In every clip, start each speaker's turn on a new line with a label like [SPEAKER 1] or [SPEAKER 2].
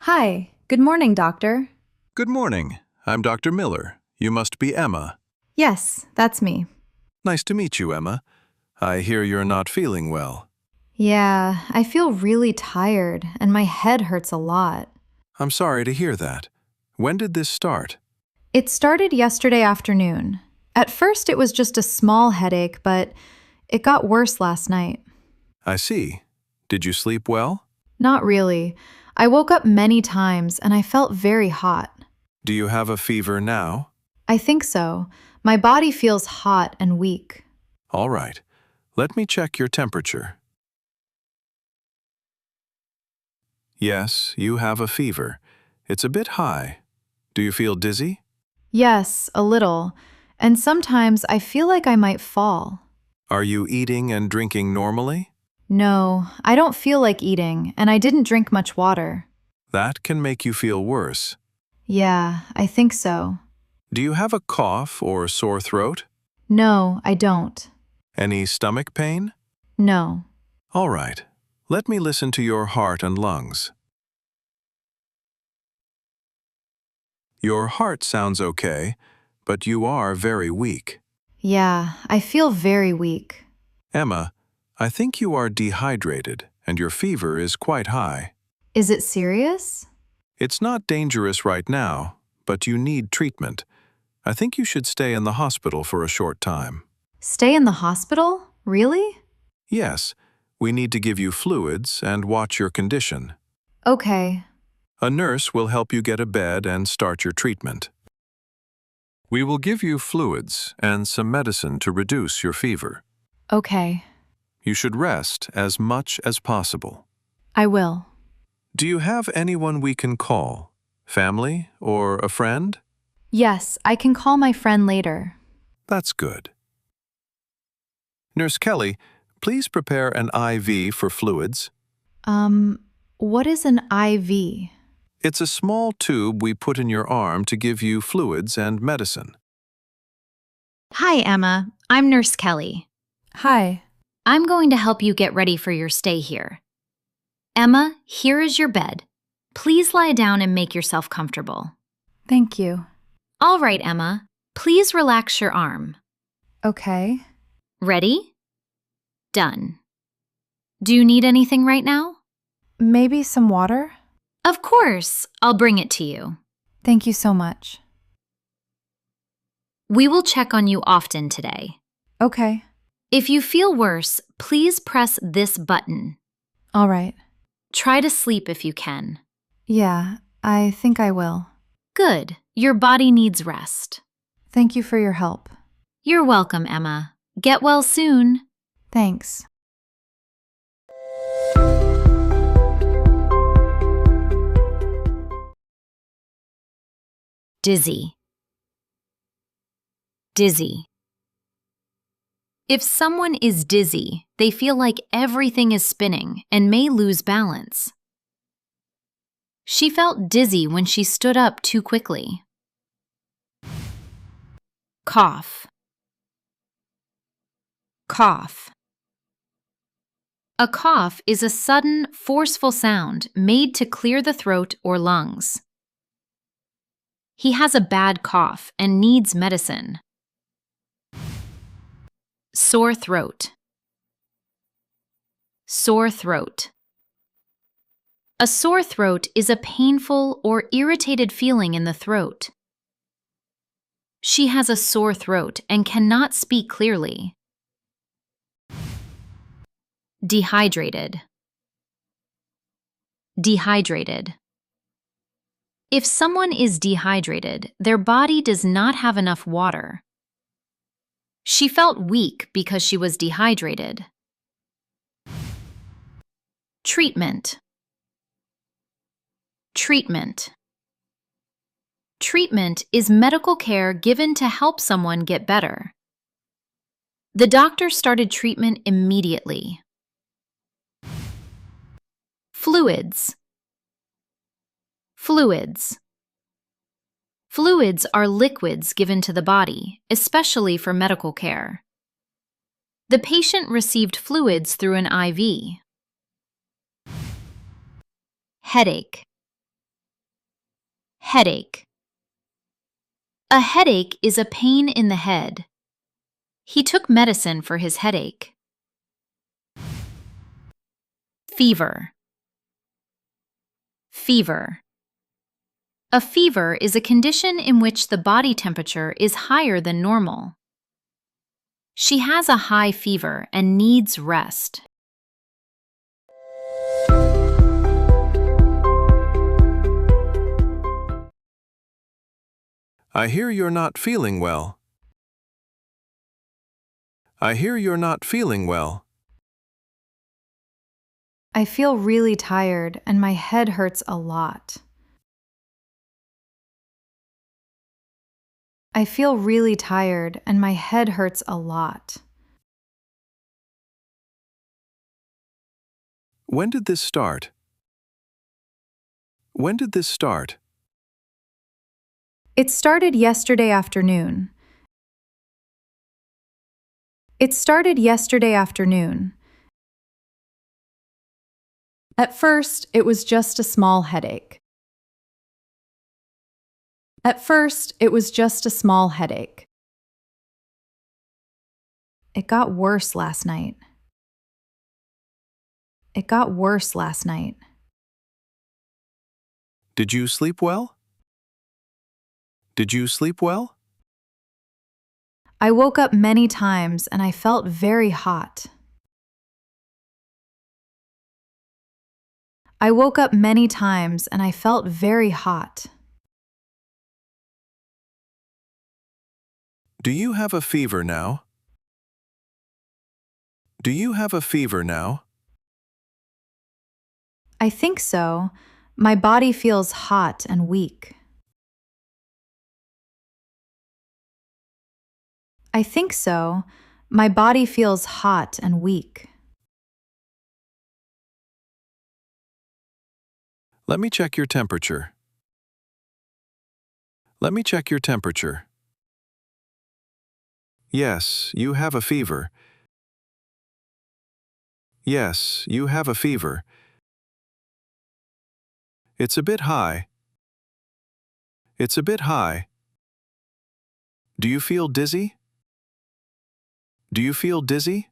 [SPEAKER 1] Hi, good morning, doctor.
[SPEAKER 2] Good morning. I'm Dr. Miller. You must be Emma.
[SPEAKER 1] Yes, that's me.
[SPEAKER 2] Nice to meet you, Emma. I hear you're not feeling well.
[SPEAKER 1] Yeah, I feel really tired and my head hurts a lot.
[SPEAKER 2] I'm sorry to hear that. When did this start?
[SPEAKER 1] It started yesterday afternoon. At first, it was just a small headache, but it got worse last night.
[SPEAKER 2] I see. Did you sleep well?
[SPEAKER 1] Not really. I woke up many times and I felt very hot.
[SPEAKER 2] Do you have a fever now?
[SPEAKER 1] I think so. My body feels hot and weak.
[SPEAKER 2] All right. Let me check your temperature. Yes, you have a fever. It's a bit high. Do you feel dizzy?
[SPEAKER 1] Yes, a little. And sometimes I feel like I might fall.
[SPEAKER 2] Are you eating and drinking normally?
[SPEAKER 1] No, I don't feel like eating, and I didn't drink much water.
[SPEAKER 2] That can make you feel worse.
[SPEAKER 1] Yeah, I think so.
[SPEAKER 2] Do you have a cough or sore throat?
[SPEAKER 1] No, I don't.
[SPEAKER 2] Any stomach pain?
[SPEAKER 1] No.
[SPEAKER 2] All right. Let me listen to your heart and lungs. Your heart sounds okay, but you are very weak.
[SPEAKER 1] Yeah, I feel very weak.
[SPEAKER 2] Emma, I think you are dehydrated and your fever is quite high.
[SPEAKER 1] Is it serious?
[SPEAKER 2] It's not dangerous right now, but you need treatment. I think you should stay in the hospital for a short time.
[SPEAKER 1] Stay in the hospital? Really?
[SPEAKER 2] Yes, we need to give you fluids and watch your condition.
[SPEAKER 1] Okay.
[SPEAKER 2] A nurse will help you get a bed and start your treatment. We will give you fluids and some medicine to reduce your fever.
[SPEAKER 1] Okay.
[SPEAKER 2] You should rest as much as possible.
[SPEAKER 1] I will.
[SPEAKER 2] Do you have anyone we can call? Family or a friend?
[SPEAKER 1] Yes, I can call my friend later.
[SPEAKER 2] That's good. Nurse Kelly, please prepare an IV for fluids.
[SPEAKER 1] What is an IV?
[SPEAKER 2] It's a small tube we put in your arm to give you fluids and medicine.
[SPEAKER 3] Hi, Emma. I'm Nurse Kelly.
[SPEAKER 1] Hi.
[SPEAKER 3] I'm going to help you get ready for your stay here. Emma, here is your bed. Please lie down and make yourself comfortable.
[SPEAKER 1] Thank you.
[SPEAKER 3] All right, Emma. Please relax your arm.
[SPEAKER 1] Okay.
[SPEAKER 3] Ready? Done. Do you need anything right now?
[SPEAKER 1] Maybe some water?
[SPEAKER 3] Of course. I'll bring it to you.
[SPEAKER 1] Thank you so much.
[SPEAKER 3] We will check on you often today.
[SPEAKER 1] Okay.
[SPEAKER 3] If you feel worse, please press this button.
[SPEAKER 1] All right.
[SPEAKER 3] Try to sleep if you can.
[SPEAKER 1] Yeah, I think I will.
[SPEAKER 3] Good. Your body needs rest.
[SPEAKER 1] Thank you for your help.
[SPEAKER 3] You're welcome, Emma. Get well soon.
[SPEAKER 1] Thanks.
[SPEAKER 3] Dizzy. Dizzy. If someone is dizzy, they feel like everything is spinning and may lose balance. She felt dizzy when she stood up too quickly. Cough. Cough. A cough is a sudden, forceful sound made to clear the throat or lungs. He has a bad cough and needs medicine. Sore throat. Sore throat. A sore throat is a painful or irritated feeling in the throat. She has a sore throat and cannot speak clearly. Dehydrated. Dehydrated. If someone is dehydrated, their body does not have enough water. She felt weak because she was dehydrated. Treatment. Treatment. Treatment is medical care given to help someone get better. The doctor started treatment immediately. Fluids. Fluids. Fluids are liquids given to the body, especially for medical care. The patient received fluids through an IV. Headache. Headache. A headache is a pain in the head. He took medicine for his headache. Fever. Fever. A fever is a condition in which the body temperature is higher than normal. She has a high fever and needs rest.
[SPEAKER 2] I hear you're not feeling well. I hear you're not feeling well.
[SPEAKER 1] I feel really tired and my head hurts a lot. I feel really tired and my head hurts a lot.
[SPEAKER 2] When did this start? When did this start?
[SPEAKER 1] It started yesterday afternoon. It started yesterday afternoon. At first, it was just a small headache. At first, it was just a small headache. It got worse last night. It got worse last night.
[SPEAKER 2] Did you sleep well? Did you sleep well?
[SPEAKER 1] I woke up many times and I felt very hot. I woke up many times and I felt very hot.
[SPEAKER 2] Do you have a fever now? Do you have a fever now?
[SPEAKER 1] I think so. My body feels hot and weak. I think so. My body feels hot and weak.
[SPEAKER 2] Let me check your temperature. Let me check your temperature. Yes, you have a fever. Yes, you have a fever. It's a bit high. It's a bit high. Do you feel dizzy? Do you feel dizzy?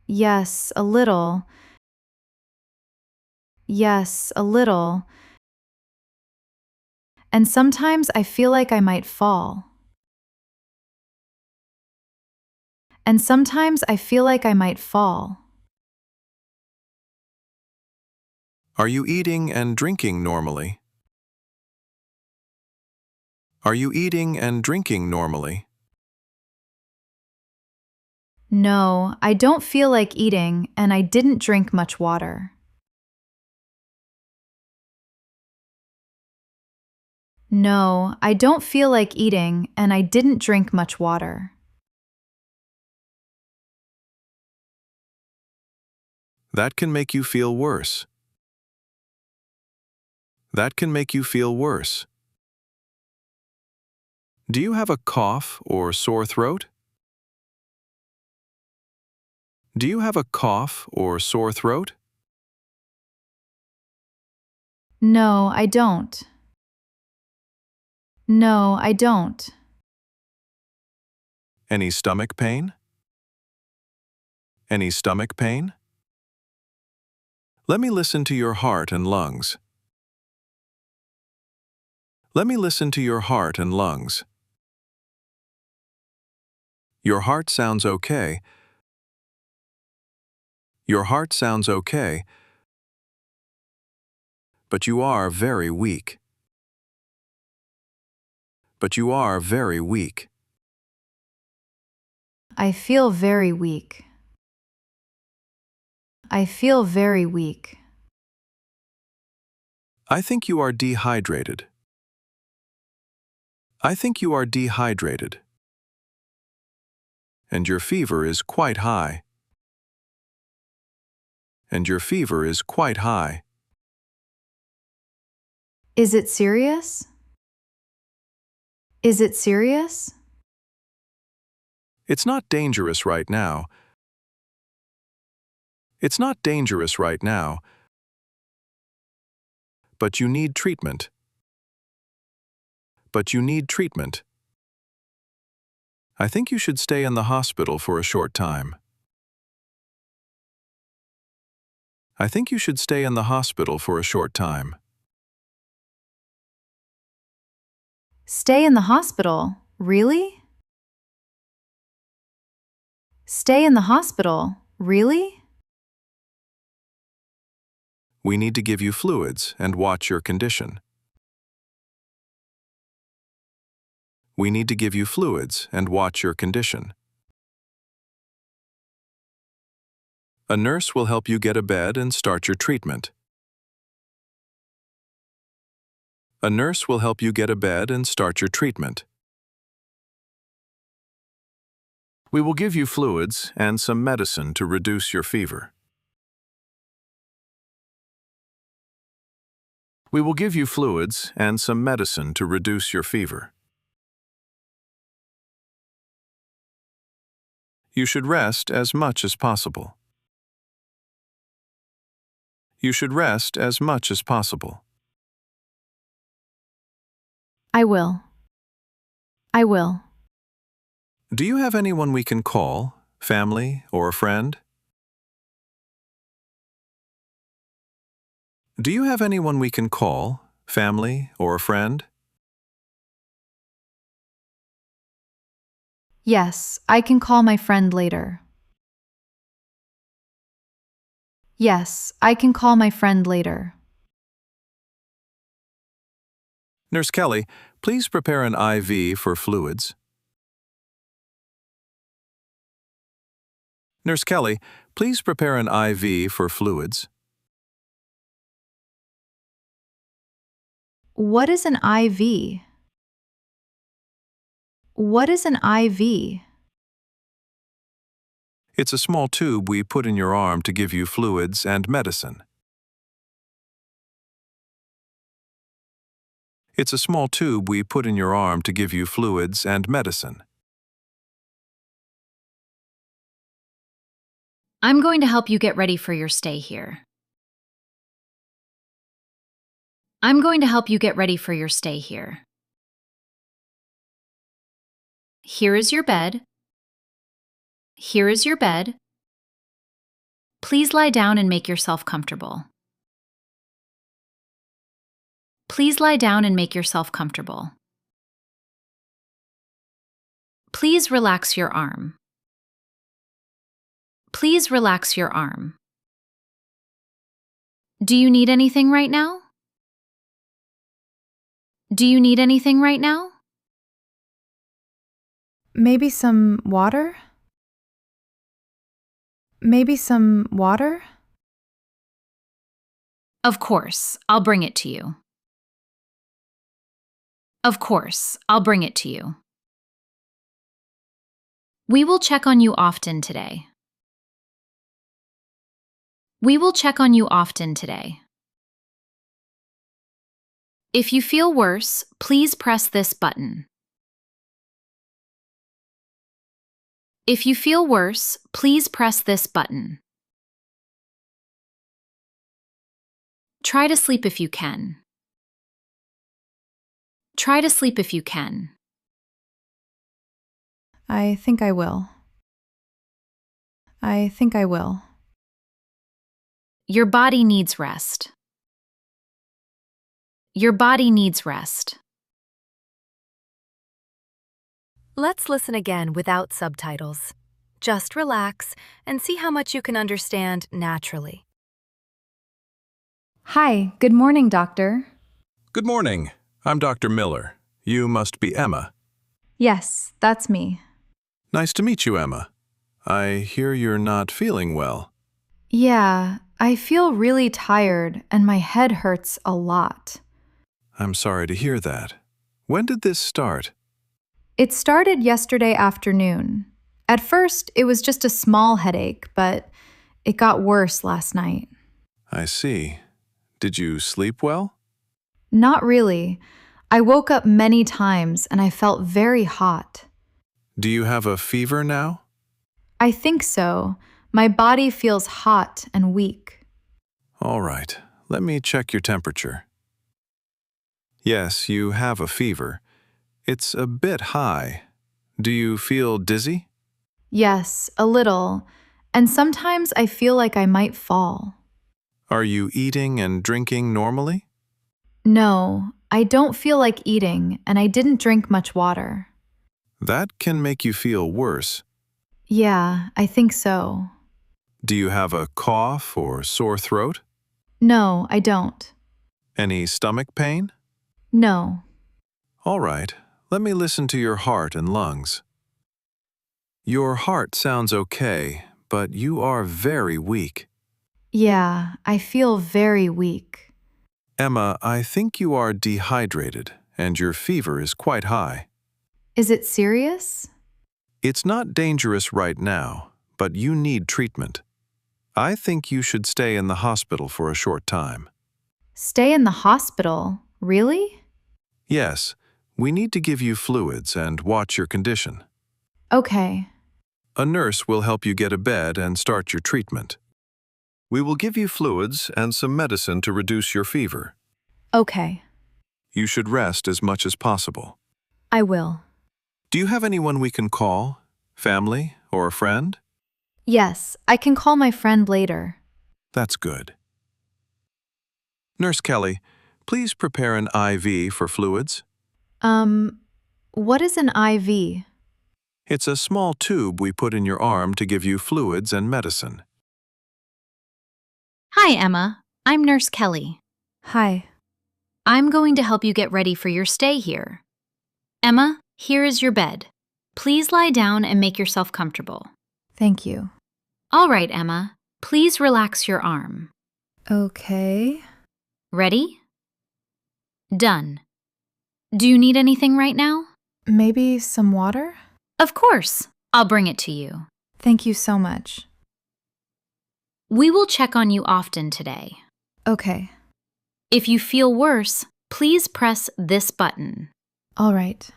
[SPEAKER 1] Yes, a little. Yes, a little. And sometimes I feel like I might fall. And sometimes I feel like I might fall.
[SPEAKER 2] Are you eating and drinking normally? Are you eating and drinking normally?
[SPEAKER 1] No, I don't feel like eating and I didn't drink much water. No, I don't feel like eating and I didn't drink much water.
[SPEAKER 2] That can make you feel worse. That can make you feel worse. Do you have a cough or sore throat? Do you have a cough or sore throat?
[SPEAKER 1] No, I don't. No, I don't.
[SPEAKER 2] Any stomach pain? Any stomach pain? Let me listen to your heart and lungs. Let me listen to your heart and lungs. Your heart sounds okay. Your heart sounds okay, but you are very weak. But you are very weak.
[SPEAKER 1] I feel very weak. I feel very weak.
[SPEAKER 2] I think you are dehydrated. I think you are dehydrated. And your fever is quite high. And your fever is quite high.
[SPEAKER 1] Is it serious? Is it serious?
[SPEAKER 2] It's not dangerous right now. It's not dangerous right now. But you need treatment. but you need treatment. I think you should stay in the hospital for a short time. I think you should stay in the hospital for a short time.
[SPEAKER 1] Stay in the hospital? Really? Stay in the hospital? Really?
[SPEAKER 2] We need to give you fluids and watch your condition. We need to give you fluids and watch your condition. A nurse will help you get a bed and start your treatment. A nurse will help you get a bed and start your treatment. We will give you fluids and some medicine to reduce your fever. We will give you fluids and some medicine to reduce your fever. You should rest as much as possible. You should rest as much as possible.
[SPEAKER 1] I will. I will.
[SPEAKER 2] Do you have anyone we can call, family or a friend? Do you have anyone we can call, family or a friend?
[SPEAKER 1] Yes, I can call my friend later. Yes, I can call my friend later.
[SPEAKER 2] Nurse Kelly, please prepare an IV for fluids. Nurse Kelly, please prepare an IV for fluids.
[SPEAKER 1] What is an IV? What is an IV?
[SPEAKER 2] It's a small tube we put in your arm to give you fluids and medicine. It's a small tube we put in your arm to give you fluids and medicine.
[SPEAKER 3] I'm going to help you get ready for your stay here. I'm going to help you get ready for your stay here. Here is your bed. Here is your bed. Please lie down and make yourself comfortable. Please lie down and make yourself comfortable. Please relax your arm. Please relax your arm. Do you need anything right now? Do you need anything right now?
[SPEAKER 1] Maybe some water? Maybe some water?
[SPEAKER 3] Of course, I'll bring it to you. Of course, I'll bring it to you. We will check on you often today. We will check on you often today. If you feel worse, please press this button. If you feel worse, please press this button. Try to sleep if you can. Try to sleep if you can.
[SPEAKER 1] I think I will. I think I will.
[SPEAKER 3] Your body needs rest. Your body needs rest.
[SPEAKER 4] Let's listen again without subtitles. Just relax and see how much you can understand naturally.
[SPEAKER 1] Hi, good morning, doctor.
[SPEAKER 2] Good morning. I'm Dr. Miller. You must be Emma.
[SPEAKER 1] Yes, that's me.
[SPEAKER 2] Nice to meet you, Emma. I hear you're not feeling well.
[SPEAKER 1] Yeah, I feel really tired and my head hurts a lot.
[SPEAKER 2] I'm sorry to hear that. When did this start?
[SPEAKER 1] It started yesterday afternoon. At first, it was just a small headache, but it got worse last night.
[SPEAKER 2] I see. Did you sleep well?
[SPEAKER 1] Not really. I woke up many times and I felt very hot.
[SPEAKER 2] Do you have a fever now?
[SPEAKER 1] I think so. My body feels hot and weak.
[SPEAKER 2] All right. Let me check your temperature. Yes, you have a fever. It's a bit high. Do you feel dizzy?
[SPEAKER 1] Yes, a little. And sometimes I feel like I might fall.
[SPEAKER 2] Are you eating and drinking normally?
[SPEAKER 1] No, I don't feel like eating, and I didn't drink much water.
[SPEAKER 2] That can make you feel worse.
[SPEAKER 1] Yeah, I think so.
[SPEAKER 2] Do you have a cough or sore throat?
[SPEAKER 1] No, I don't.
[SPEAKER 2] Any stomach pain?
[SPEAKER 1] No.
[SPEAKER 2] All right, let me listen to your heart and lungs. Your heart sounds okay, but you are very weak.
[SPEAKER 1] Yeah, I feel very weak.
[SPEAKER 2] Emma, I think you are dehydrated and your fever is quite high.
[SPEAKER 1] Is it serious?
[SPEAKER 2] It's not dangerous right now, but you need treatment. I think you should stay in the hospital for a short time.
[SPEAKER 1] Stay in the hospital? Really?
[SPEAKER 2] Yes, we need to give you fluids and watch your condition.
[SPEAKER 1] Okay.
[SPEAKER 2] A nurse will help you get a bed and start your treatment. We will give you fluids and some medicine to reduce your fever.
[SPEAKER 1] Okay.
[SPEAKER 2] You should rest as much as possible.
[SPEAKER 1] I will.
[SPEAKER 2] Do you have anyone we can call? Family or a friend?
[SPEAKER 1] Yes, I can call my friend later.
[SPEAKER 2] That's good. Nurse Kelly, please prepare an IV for fluids.
[SPEAKER 1] What is an IV?
[SPEAKER 2] It's a small tube we put in your arm to give you fluids and medicine.
[SPEAKER 3] Hi, Emma. I'm Nurse Kelly.
[SPEAKER 1] Hi.
[SPEAKER 3] I'm going to help you get ready for your stay here. Emma, here is your bed. Please lie down and make yourself comfortable.
[SPEAKER 1] Thank you.
[SPEAKER 3] All right, Emma. Please relax your arm.
[SPEAKER 1] Okay.
[SPEAKER 3] Ready? Done. Do you need anything right now?
[SPEAKER 1] Maybe some water?
[SPEAKER 3] Of course. I'll bring it to you.
[SPEAKER 1] Thank you so much.
[SPEAKER 3] We will check on you often today.
[SPEAKER 1] Okay.
[SPEAKER 3] If you feel worse, please press this button.
[SPEAKER 1] All right.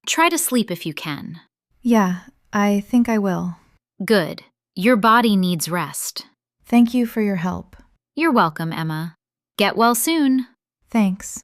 [SPEAKER 3] Try to sleep if you can.
[SPEAKER 1] Yeah, I think I will.
[SPEAKER 3] Good. Your body needs rest.
[SPEAKER 1] Thank you for your help.
[SPEAKER 3] You're welcome, Emma. Get well soon.
[SPEAKER 1] Thanks.